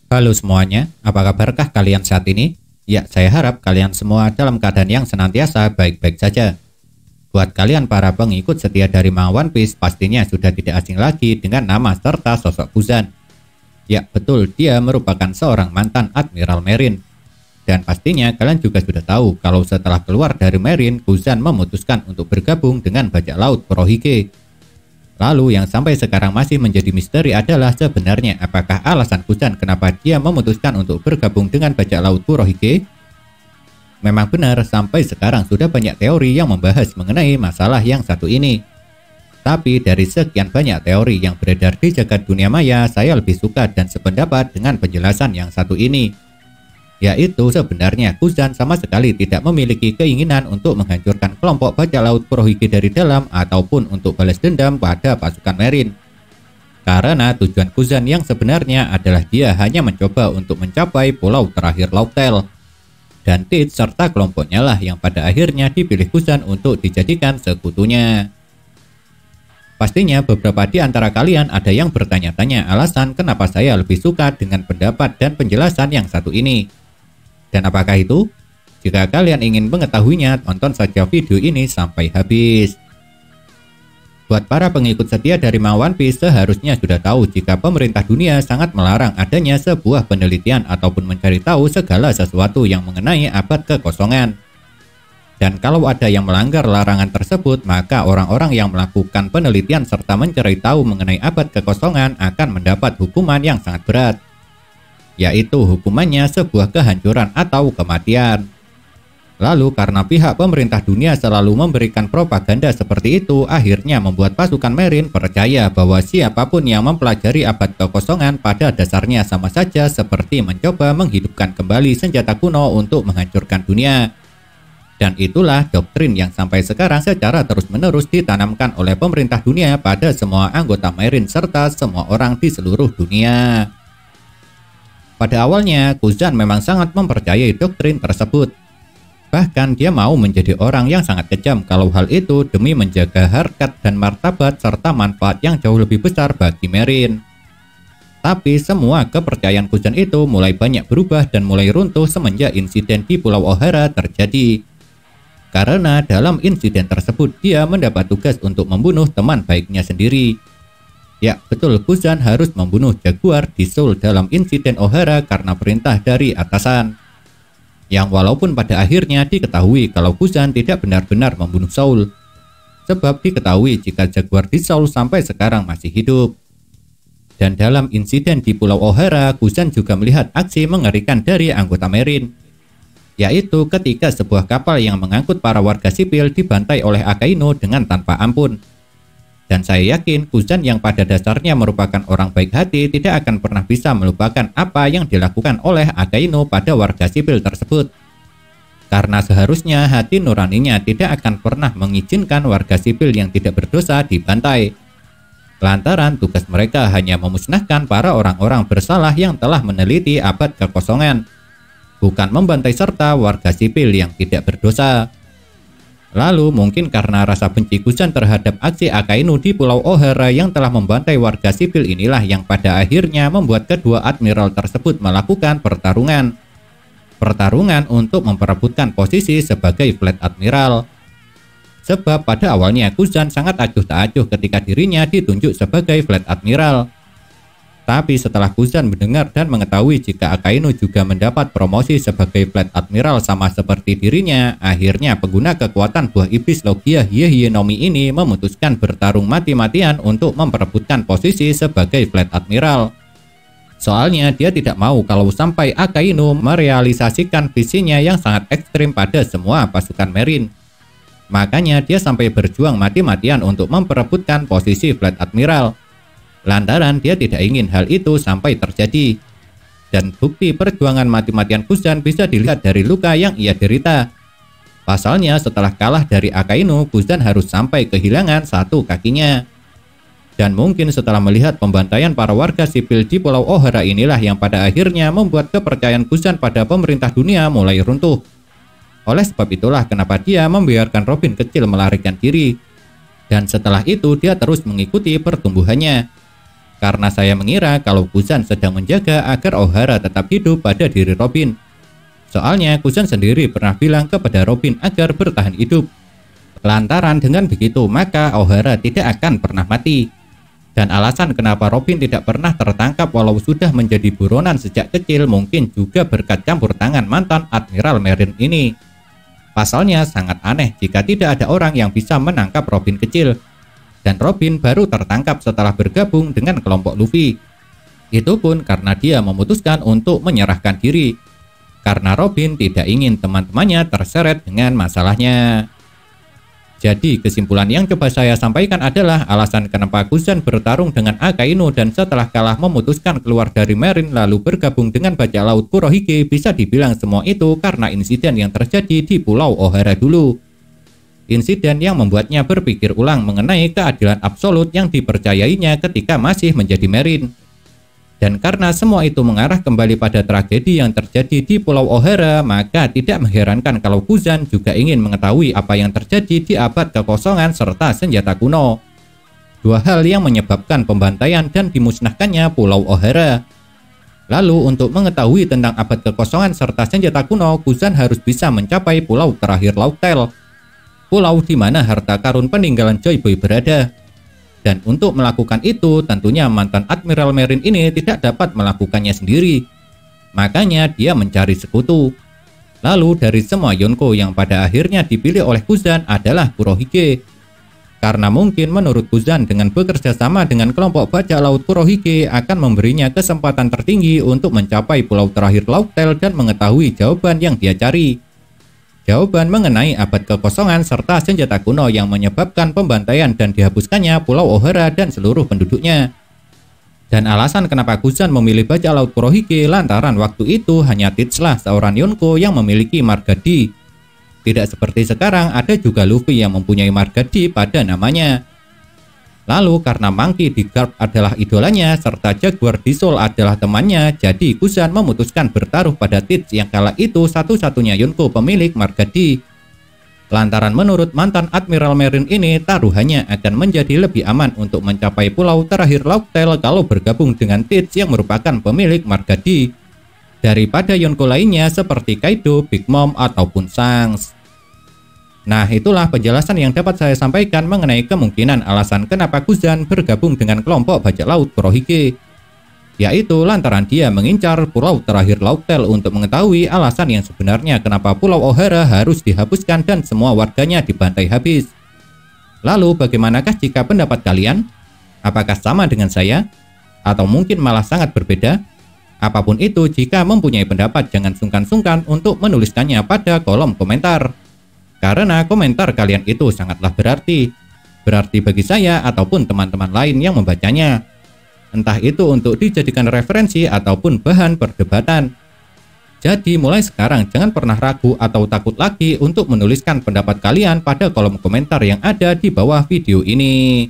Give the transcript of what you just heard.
Halo semuanya, apa kabarkah kalian saat ini? Ya, saya harap kalian semua dalam keadaan yang senantiasa baik-baik saja. Buat kalian para pengikut setia dari manga One Piece, pastinya sudah tidak asing lagi dengan nama serta sosok Kuzan. Ya, betul, dia merupakan seorang mantan Admiral Marine. Dan pastinya kalian juga sudah tahu kalau setelah keluar dari Marine, Kuzan memutuskan untuk bergabung dengan bajak laut Kurohige. Lalu yang sampai sekarang masih menjadi misteri adalah sebenarnya apakah alasan Kuzan kenapa dia memutuskan untuk bergabung dengan bajak laut Kurohige? Memang benar, sampai sekarang sudah banyak teori yang membahas mengenai masalah yang satu ini. Tapi dari sekian banyak teori yang beredar di jagat dunia maya, saya lebih suka dan sependapat dengan penjelasan yang satu ini. Yaitu sebenarnya Kuzan sama sekali tidak memiliki keinginan untuk menghancurkan kelompok bajak laut Kurohige dari dalam ataupun untuk balas dendam pada pasukan Marine. Karena tujuan Kuzan yang sebenarnya adalah dia hanya mencoba untuk mencapai pulau terakhir Laughtale. Dan Teach serta kelompoknya lah yang pada akhirnya dipilih Kuzan untuk dijadikan sekutunya. Pastinya beberapa di antara kalian ada yang bertanya-tanya alasan kenapa saya lebih suka dengan pendapat dan penjelasan yang satu ini. Dan apakah itu? Jika kalian ingin mengetahuinya, tonton saja video ini sampai habis. Buat para pengikut setia dari manga One Piece, seharusnya sudah tahu jika pemerintah dunia sangat melarang adanya sebuah penelitian ataupun mencari tahu segala sesuatu yang mengenai abad kekosongan. Dan kalau ada yang melanggar larangan tersebut, maka orang-orang yang melakukan penelitian serta mencari tahu mengenai abad kekosongan akan mendapat hukuman yang sangat berat. Yaitu hukumannya sebuah kehancuran atau kematian. Lalu karena pihak pemerintah dunia selalu memberikan propaganda seperti itu, akhirnya membuat pasukan Marine percaya bahwa siapapun yang mempelajari abad kekosongan pada dasarnya sama saja seperti mencoba menghidupkan kembali senjata kuno untuk menghancurkan dunia. Dan itulah doktrin yang sampai sekarang secara terus-menerus ditanamkan oleh pemerintah dunia pada semua anggota Marine serta semua orang di seluruh dunia. Pada awalnya, Kuzan memang sangat mempercayai doktrin tersebut. Bahkan dia mau menjadi orang yang sangat kejam kalau hal itu demi menjaga harkat dan martabat serta manfaat yang jauh lebih besar bagi Marine. Tapi semua kepercayaan Kuzan itu mulai banyak berubah dan mulai runtuh semenjak insiden di Pulau Ohara terjadi. Karena dalam insiden tersebut dia mendapat tugas untuk membunuh teman baiknya sendiri. Ya, betul, Kuzan harus membunuh Jaguar di Soul dalam insiden Ohara karena perintah dari atasan. Yang walaupun pada akhirnya diketahui kalau Kuzan tidak benar-benar membunuh Soul. Sebab diketahui jika Jaguar di Soul sampai sekarang masih hidup. Dan dalam insiden di Pulau Ohara, Kuzan juga melihat aksi mengerikan dari anggota Marine. Yaitu ketika sebuah kapal yang mengangkut para warga sipil dibantai oleh Akainu dengan tanpa ampun. Dan saya yakin Kuzan yang pada dasarnya merupakan orang baik hati tidak akan pernah bisa melupakan apa yang dilakukan oleh Akainu pada warga sipil tersebut. Karena seharusnya hati nuraninya tidak akan pernah mengizinkan warga sipil yang tidak berdosa dibantai. Lantaran tugas mereka hanya memusnahkan para orang-orang bersalah yang telah meneliti abad kekosongan. Bukan membantai serta warga sipil yang tidak berdosa. Lalu mungkin karena rasa benci Kuzan terhadap aksi Akainu di Pulau Ohara yang telah membantai warga sipil inilah yang pada akhirnya membuat kedua admiral tersebut melakukan pertarungan. Pertarungan untuk memperebutkan posisi sebagai fleet admiral. Sebab pada awalnya Kuzan sangat acuh tak acuh ketika dirinya ditunjuk sebagai fleet admiral. Tapi setelah Kuzan mendengar dan mengetahui jika Akainu juga mendapat promosi sebagai fleet admiral sama seperti dirinya, akhirnya pengguna kekuatan buah iblis Logia Hyehye-no-Mi ini memutuskan bertarung mati-matian untuk memperebutkan posisi sebagai fleet admiral. Soalnya dia tidak mau kalau sampai Akainu merealisasikan visinya yang sangat ekstrim pada semua pasukan Marine. Makanya dia sampai berjuang mati-matian untuk memperebutkan posisi fleet admiral. Lantaran dia tidak ingin hal itu sampai terjadi. Dan bukti perjuangan mati-matian Kuzan bisa dilihat dari luka yang ia derita. Pasalnya setelah kalah dari Akainu, Kuzan harus sampai kehilangan satu kakinya. Dan mungkin setelah melihat pembantaian para warga sipil di Pulau Ohara inilah yang pada akhirnya membuat kepercayaan Kuzan pada pemerintah dunia mulai runtuh. Oleh sebab itulah kenapa dia membiarkan Robin kecil melarikan diri. Dan setelah itu dia terus mengikuti pertumbuhannya. karena saya mengira kalau Kuzan sedang menjaga agar O'Hara tetap hidup pada diri Robin. Soalnya Kuzan sendiri pernah bilang kepada Robin agar bertahan hidup. Lantaran dengan begitu maka O'Hara tidak akan pernah mati. Dan alasan kenapa Robin tidak pernah tertangkap walau sudah menjadi buronan sejak kecil mungkin juga berkat campur tangan mantan Admiral Marine ini. Pasalnya sangat aneh jika tidak ada orang yang bisa menangkap Robin kecil. Dan Robin baru tertangkap setelah bergabung dengan kelompok Luffy. Itu pun karena dia memutuskan untuk menyerahkan diri. Karena Robin tidak ingin teman-temannya terseret dengan masalahnya. Jadi kesimpulan yang coba saya sampaikan adalah alasan kenapa Kuzan bertarung dengan Akainu dan setelah kalah memutuskan keluar dari Marine lalu bergabung dengan bajak laut Kurohige, bisa dibilang semua itu karena insiden yang terjadi di Pulau O'Hara dulu. Insiden yang membuatnya berpikir ulang mengenai keadilan absolut yang dipercayainya ketika masih menjadi Marine. Dan karena semua itu mengarah kembali pada tragedi yang terjadi di Pulau O'Hara, maka tidak mengherankan kalau Kuzan juga ingin mengetahui apa yang terjadi di abad kekosongan serta senjata kuno. Dua hal yang menyebabkan pembantaian dan dimusnahkannya Pulau O'Hara. Lalu untuk mengetahui tentang abad kekosongan serta senjata kuno, Kuzan harus bisa mencapai pulau terakhir Laut Tale. Pulau di mana harta karun peninggalan Joy Boy berada. Dan untuk melakukan itu, tentunya mantan Admiral Marine ini tidak dapat melakukannya sendiri. Makanya dia mencari sekutu. Lalu dari semua Yonko yang pada akhirnya dipilih oleh Kuzan adalah Kurohige. Karena mungkin menurut Kuzan dengan bekerja sama dengan kelompok bajak laut Kurohige akan memberinya kesempatan tertinggi untuk mencapai pulau terakhir Laut Tale dan mengetahui jawaban yang dia cari. Jawaban mengenai abad kekosongan serta senjata kuno yang menyebabkan pembantaian dan dihapuskannya Pulau O'Hara dan seluruh penduduknya. Dan alasan kenapa Kuzan memilih bajak laut Kurohige lantaran waktu itu hanya Titslah seorang Yonko yang memiliki marga D. Tidak seperti sekarang ada juga Luffy yang mempunyai marga D pada namanya. Lalu karena Monkey D. Garp adalah idolanya serta Jaguar D. Soul adalah temannya, jadi Kuzan memutuskan bertaruh pada Tits yang kala itu satu-satunya Yonko pemilik marga D. Lantaran menurut mantan Admiral Marine ini taruhannya akan menjadi lebih aman untuk mencapai pulau terakhir Laut Tale kalau bergabung dengan Tits yang merupakan pemilik marga D daripada Yonko lainnya seperti Kaido, Big Mom ataupun Shanks. Nah, itulah penjelasan yang dapat saya sampaikan mengenai kemungkinan alasan kenapa Kuzan bergabung dengan kelompok bajak laut Kurohige. Yaitu lantaran dia mengincar pulau terakhir Laut Tale untuk mengetahui alasan yang sebenarnya kenapa Pulau O'Hara harus dihapuskan dan semua warganya dibantai habis. Lalu bagaimanakah jika pendapat kalian? Apakah sama dengan saya? Atau mungkin malah sangat berbeda? Apapun itu, jika mempunyai pendapat jangan sungkan-sungkan untuk menuliskannya pada kolom komentar. Karena komentar kalian itu sangatlah berarti. Berarti bagi saya ataupun teman-teman lain yang membacanya. Entah itu untuk dijadikan referensi ataupun bahan perdebatan. Jadi mulai sekarang jangan pernah ragu atau takut lagi untuk menuliskan pendapat kalian pada kolom komentar yang ada di bawah video ini.